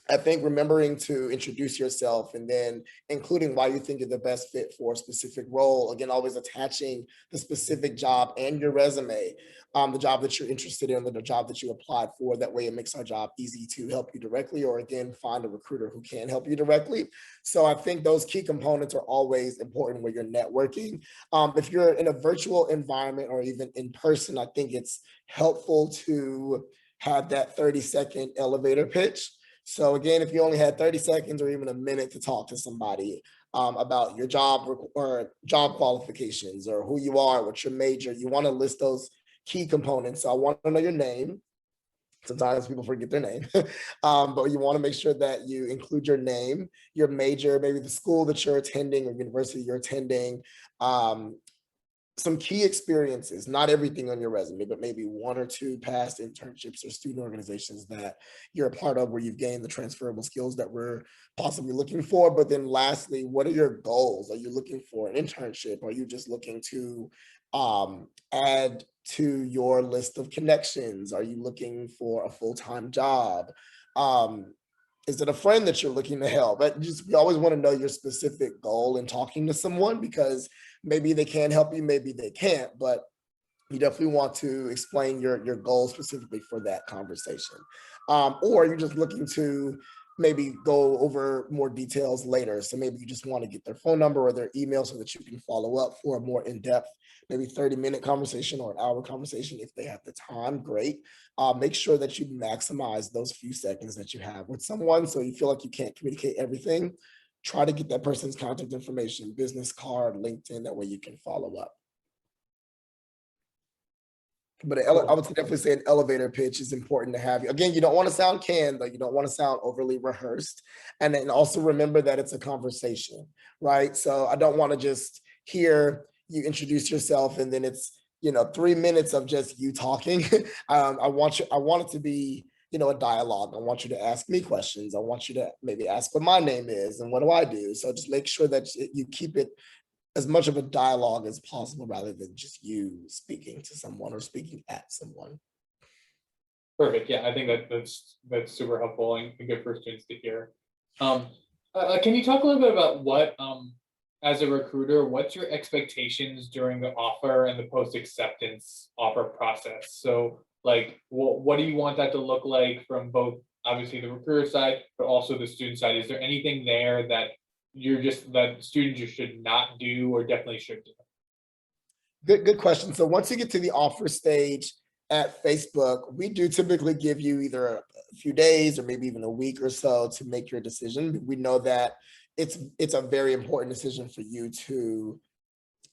I think remembering to introduce yourself and then including why you think you're the best fit for a specific role. Again, always attaching the specific job and your resume, the job that you're interested in, the job that you applied for. That way it makes our job easy to help you directly, or again, find a recruiter who can help you directly. So I think those key components are always important when you're networking. If you're in a virtual environment or even in person, I think it's helpful to have that 30-second elevator pitch. So again, if you only had 30 seconds or even a minute to talk to somebody about your job or job qualifications or who you are, what's your major, you want to list those key components. So I want to know your name. Sometimes people forget their name, but you want to make sure that you include your name, your major, maybe the school that you're attending or university you're attending, some key experiences, not everything on your resume, but maybe one or two past internships or student organizations that you're a part of where you've gained the transferable skills that we're possibly looking for. But then lastly, what are your goals? Are you looking for an internship? Are you just looking to add to your list of connections? Are you looking for a full-time job? Is it a friend that you're looking to help? But just, you always want to know your specific goal in talking to someone, because maybe they can help you, maybe they can't, but you definitely want to explain your goals specifically for that conversation. Or you're just looking to maybe go over more details later. So maybe you just want to get their phone number or their email so that you can follow up for a more in-depth, maybe 30-minute conversation or an hour conversation if they have the time. Great. Make sure that you maximize those few seconds that you have with someone. So you feel like you can't communicate everything. Try to get that person's contact information, business card, LinkedIn, that way you can follow up. But I would definitely say an elevator pitch is important to have. Again, you don't want to sound canned, though. You don't want to sound overly rehearsed. And then also remember that it's a conversation, right? So I don't want to just hear you introduce yourself and then it's, 3 minutes of just you talking. I want it to be, a dialogue. I want you to ask me questions. I want you to maybe ask what my name is and what do I do. So just make sure that you keep it as much of a dialogue as possible rather than just you speaking to someone or speaking at someone. Perfect. Yeah, I think that's super helpful and good for students to hear. Can you talk a little bit about what, as a recruiter, what's your expectations during the offer and the post acceptance offer process? So, like, what do you want that to look like from both obviously the recruiter side, but also the student side? Is there anything there that that students you should not do or definitely should do? Good question. So once you get to the offer stage at Facebook, we do typically give you either a few days or maybe even a week or so to make your decision. We know that it's a very important decision for you to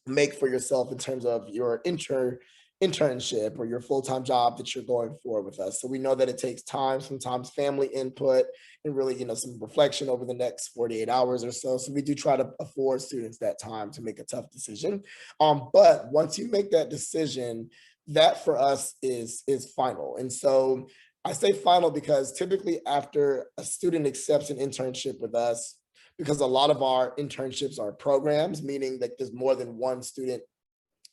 make for yourself in terms of your internship or your full-time job that you're going for with us. So we know that it takes time, sometimes family input, and really, some reflection over the next 48 hours or so. So we do try to afford students that time to make a tough decision. But once you make that decision, that for us is final. And so I say final because typically after a student accepts an internship with us, because a lot of our internships are programs, meaning that there's more than one student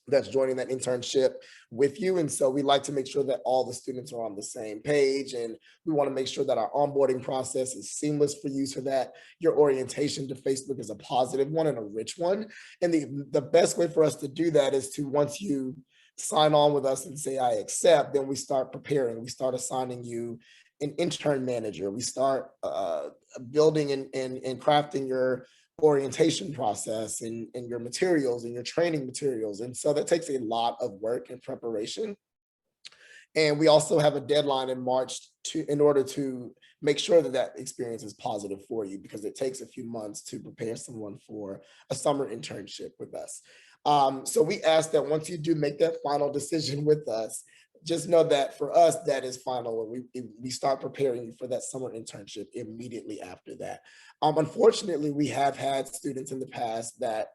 that's joining that internship with you. And so we like to make sure that all the students are on the same page, and we want to make sure that our onboarding process is seamless for you so that your orientation to Facebook is a positive one and a rich one. And the best way for us to do that is to, once you sign on with us and say, I accept, then we start preparing, we start assigning you an intern manager. We start building and crafting your orientation process and your materials and your training materials. And so that takes a lot of work and preparation. And we also have a deadline in March in order to make sure that that experience is positive for you, because it takes a few months to prepare someone for a summer internship with us. So we ask that once you do make that final decision with us, just know that for us, that is final. We start preparing you for that summer internship immediately after that. Unfortunately, we have had students in the past that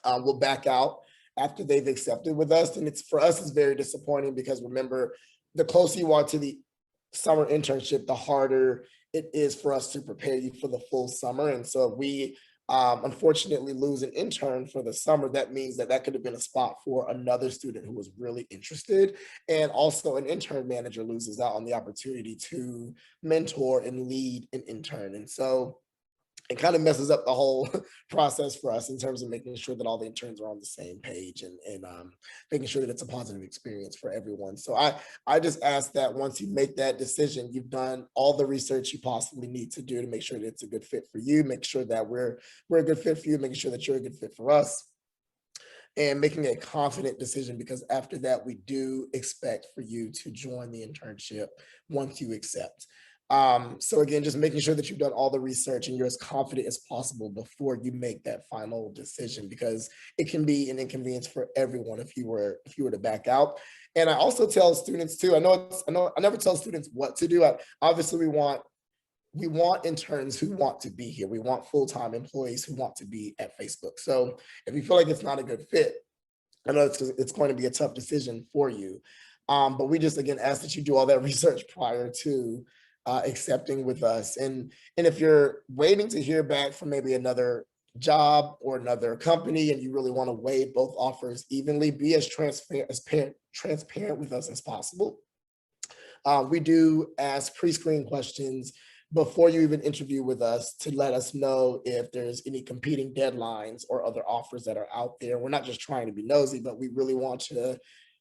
will back out after they've accepted with us. And for us, it's very disappointing, because remember, the closer you are to the summer internship, the harder it is for us to prepare you for the full summer. And so if we unfortunately lose an intern for the summer, that means that could have been a spot for another student who was really interested. And also an intern manager loses out on the opportunity to mentor and lead an intern. And so it kind of messes up the whole process for us in terms of making sure that all the interns are on the same page and making sure that it's a positive experience for everyone. So I just ask that once you make that decision, you've done all the research you possibly need to do to make sure that it's a good fit for you, make sure that we're a good fit for you, making sure that you're a good fit for us, and making a confident decision, because after that, we do expect for you to join the internship once you accept. So again, just making sure that you've done all the research and you're as confident as possible before you make that final decision, because it can be an inconvenience for everyone if you were to back out. And I also tell students too, I never tell students what to do. Obviously we want interns who want to be here. We want full-time employees who want to be at Facebook. So if you feel like it's not a good fit, I know it's going to be a tough decision for you. But we just, again, ask that you do all that research prior to accepting with us. And if you're waiting to hear back from maybe another job or another company and you really want to weigh both offers evenly, be as transparent with us as possible. We do ask pre-screen questions before you even interview with us to let us know if there's any competing deadlines or other offers that are out there. We're not just trying to be nosy, but we really want to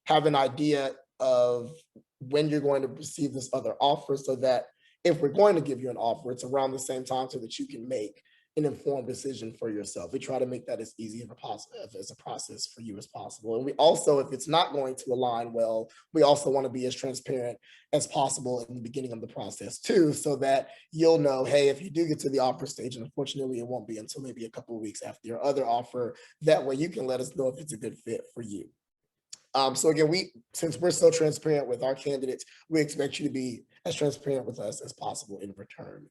have an idea of when you're going to receive this other offer, so that if we're going to give you an offer, it's around the same time so that you can make an informed decision for yourself. We try to make that as easy of as a process for you as possible. And we also, if it's not going to align well, we also want to be as transparent as possible in the beginning of the process too, so that you'll know, hey, if you do get to the offer stage, and unfortunately it won't be until maybe a couple of weeks after your other offer, that way you can let us know if it's a good fit for you. So again, since we're so transparent with our candidates, we expect you to be as transparent with us as possible in return.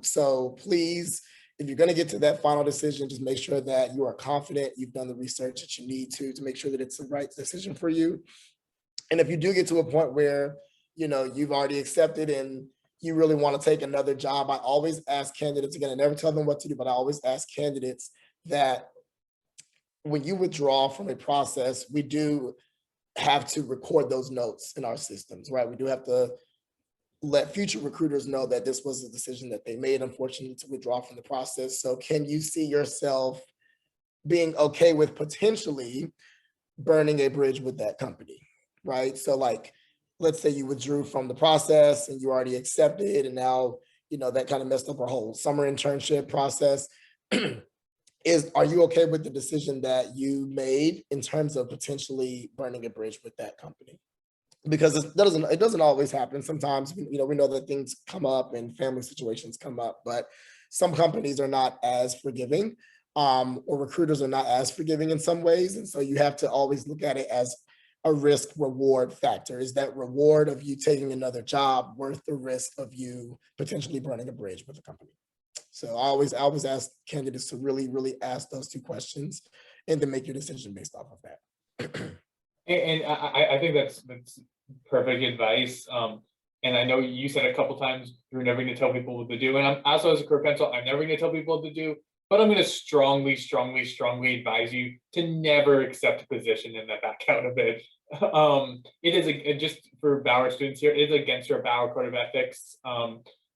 So please, if you're going to get to that final decision, just make sure that you are confident you've done the research that you need to make sure that it's the right decision for you. And if you do get to a point where, you've already accepted and you really want to take another job, I always ask candidates, again, I never tell them what to do, but I always ask candidates that when you withdraw from a process, we do have to record those notes in our systems, right? We do have to let future recruiters know that this was a decision that they made, unfortunately, to withdraw from the process. So can you see yourself being okay with potentially burning a bridge with that company, right? So like, let's say you withdrew from the process and you already accepted, and now, that kind of messed up our whole summer internship process. Are you okay with the decision that you made in terms of potentially burning a bridge with that company? Because it doesn't always happen. Sometimes, we know that things come up and family situations come up, but some companies are not as forgiving, or recruiters are not as forgiving in some ways. And so you have to always look at it as a risk reward factor. Is that reward of you taking another job worth the risk of you potentially burning a bridge with a company? So I always ask candidates to really, really ask those two questions and then make your decision based off of that. And I think that's perfect advice. And I know you said a couple times you're never going to tell people what to do. And I'm also, as a career pencil, I'm never going to tell people what to do. But I'm going to strongly advise you to never accept a position and then back out of it. It is just for Bauer students here, it is against your Bauer code of ethics.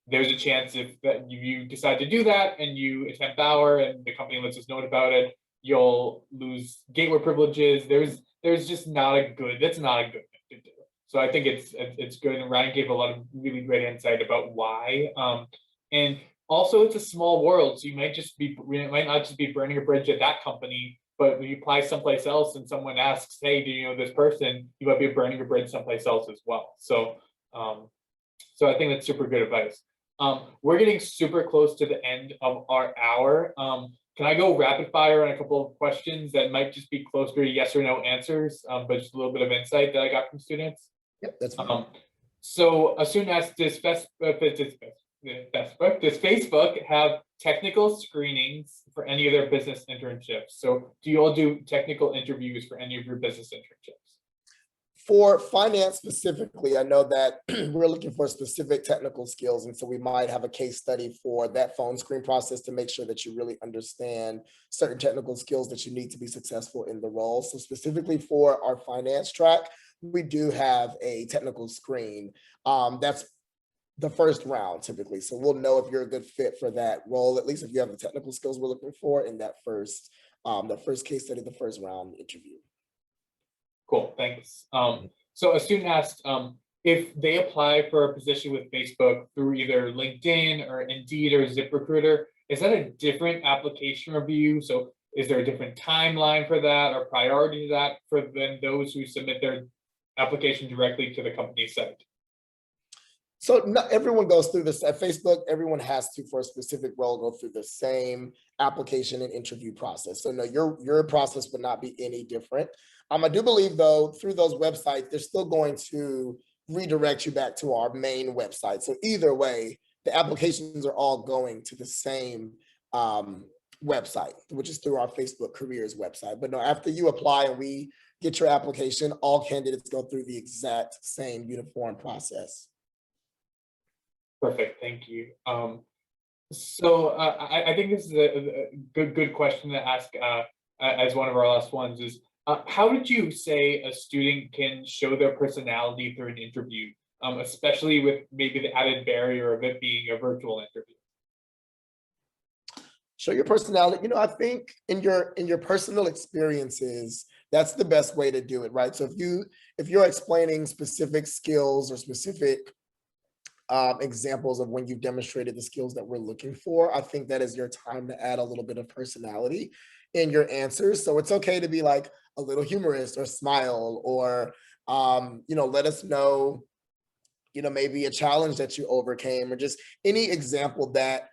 There's a chance if you decide to do that and you attempt Bauer and the company lets us know about it, you'll lose gateway privileges. There's just that's not a good thing to do. So I think it's good. And Ryan gave a lot of really great insight about why. And also it's a small world. So you might not just be burning a bridge at that company, but when you apply someplace else and someone asks, hey, do you know this person? You might be burning a bridge someplace else as well. So I think that's super good advice. We're getting super close to the end of our hour. Can I go rapid fire on a couple of questions that might just be closer to yes or no answers, but just a little bit of insight that I got from students? Yep, that's fine. So as soon as does Facebook have technical screenings for any of their business internships? So do you all do technical interviews for any of your business internships? For finance specifically, I know that we're looking for specific technical skills. And so we might have a case study for that phone screen process to make sure that you really understand certain technical skills that you need to be successful in the role. So specifically for our finance track, we do have a technical screen. That's the first round typically. So we'll know if you're a good fit for that role, at least if you have the technical skills we're looking for in that first case study, the first round interview. Cool, thanks. So a student asked if they apply for a position with Facebook through either LinkedIn or Indeed or ZipRecruiter, is that a different application review? So is there a different timeline for that or priority to that for than those who submit their application directly to the company site? So not everyone goes through this at Facebook. Everyone has to, for a specific role, go through the same application and interview process. So no, your process would not be any different. I do believe though, through those websites, they're still going to redirect you back to our main website. So either way, the applications are all going to the same website, which is through our Facebook careers website. But no, after you apply and we get your application, all candidates go through the exact same uniform process. Perfect, thank you. So I think this is a good question to ask as one of our last ones is, how did you say a student can show their personality through an interview, especially with maybe the added barrier of it being a virtual interview? Show your personality. I think in your personal experiences, that's the best way to do it, right? So if you're explaining specific skills or specific examples of when you've demonstrated the skills that we're looking for, I think that is your time to add a little bit of personality in your answers. So it's okay to be like a little humorous or smile or let us know, maybe a challenge that you overcame or just any example that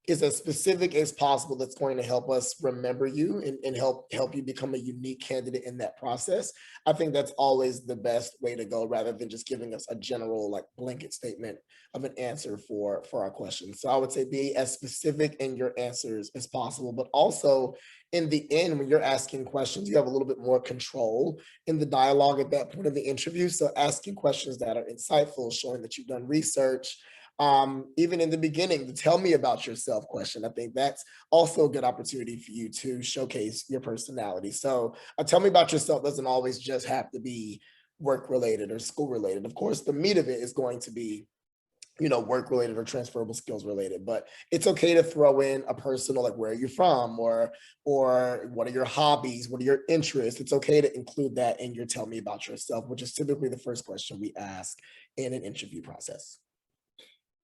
is as specific as possible that's going to help us remember you and help you become a unique candidate in that process. I think that's always the best way to go rather than just giving us a general like blanket statement of an answer for our questions. So I would say be as specific in your answers as possible, but also in the end, when you're asking questions, you have a little bit more control in the dialogue at that point of the interview. So asking questions that are insightful, showing that you've done research, even in the beginning, the tell me about yourself question. I think that's also a good opportunity for you to showcase your personality. So a tell me about yourself doesn't always just have to be work related or school related. Of course, the meat of it is going to be, work related or transferable skills related, but it's okay to throw in a personal, like where are you from or what are your hobbies? What are your interests? It's okay to include that in your tell me about yourself, which is typically the first question we ask in an interview process.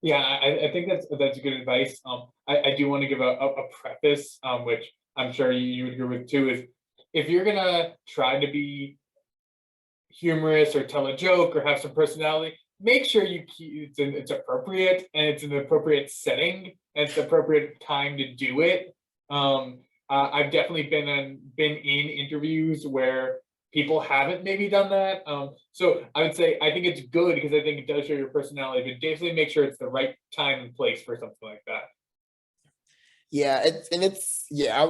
Yeah, I think that's good advice. I do want to give a preface, which I'm sure you would agree with too, is if you're gonna try to be humorous or tell a joke or have some personality, make sure it's appropriate and it's an appropriate setting and it's the appropriate time to do it. I've definitely been in interviews where people haven't maybe done that. So I would say I think it's good because I think it does show your personality, but definitely make sure it's the right time and place for something like that. Yeah,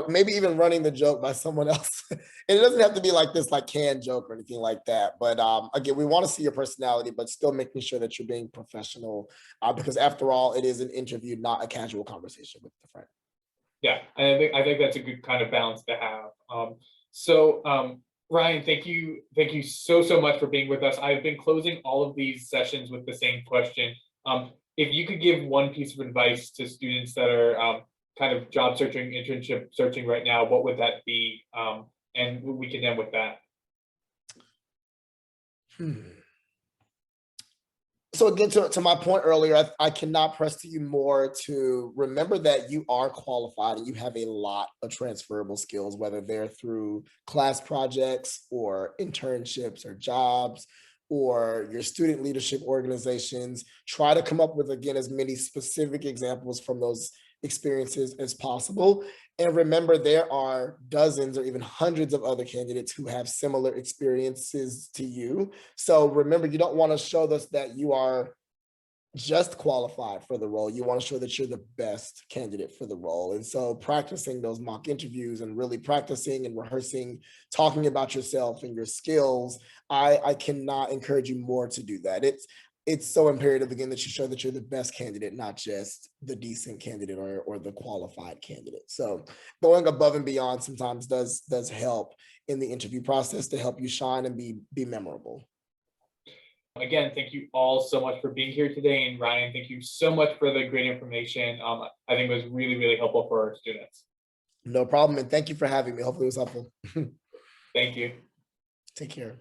maybe even running the joke by someone else. And it doesn't have to be like this, like canned joke or anything like that. But again, we want to see your personality, but still making sure that you're being professional, because after all, it is an interview, not a casual conversation with a friend. Yeah, and I think that's a good kind of balance to have. So Ryan, thank you so much for being with us. I've been closing all of these sessions with the same question. If you could give one piece of advice to students that are kind of job searching, internship searching right now, what would that be? And we can end with that. So again, to my point earlier, I cannot press to you more to remember that you are qualified and you have a lot of transferable skills, whether they're through class projects or internships or jobs or your student leadership organizations. Try to come up with, again, as many specific examples from those experiences as possible. And remember, there are dozens or even hundreds of other candidates who have similar experiences to you. So remember, you don't want to show us that you are just qualified for the role. You want to show that you're the best candidate for the role. And so practicing those mock interviews and really practicing and rehearsing, talking about yourself and your skills, I cannot encourage you more to do that. It's so imperative, again, that you show that you're the best candidate, not just the decent candidate or the qualified candidate. So going above and beyond sometimes does help in the interview process to help you shine and be memorable. Again, thank you all so much for being here today. And Ryan, thank you so much for the great information. I think it was really, really helpful for our students. No problem. And thank you for having me. Hopefully it was helpful. Thank you. Take care.